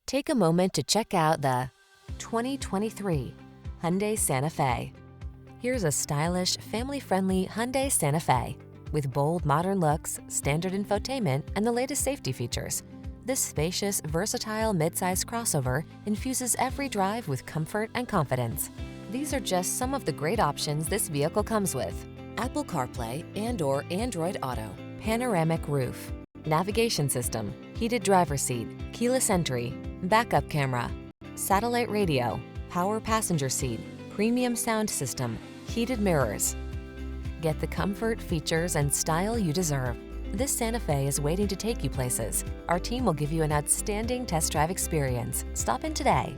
Take a moment to check out the 2023 Hyundai Santa Fe. Here's a stylish, family-friendly Hyundai Santa Fe. With bold, modern looks, standard infotainment, and the latest safety features, this spacious, versatile midsize crossover infuses every drive with comfort and confidence. These are just some of the great options this vehicle comes with: Apple CarPlay and/or Android Auto, panoramic roof, navigation system, heated driver's seat, keyless entry, backup camera, satellite radio, power passenger seat, premium sound system, heated mirrors. Get the comfort, features, and style you deserve. This Santa Fe is waiting to take you places. Our team will give you an outstanding test drive experience. Stop in today.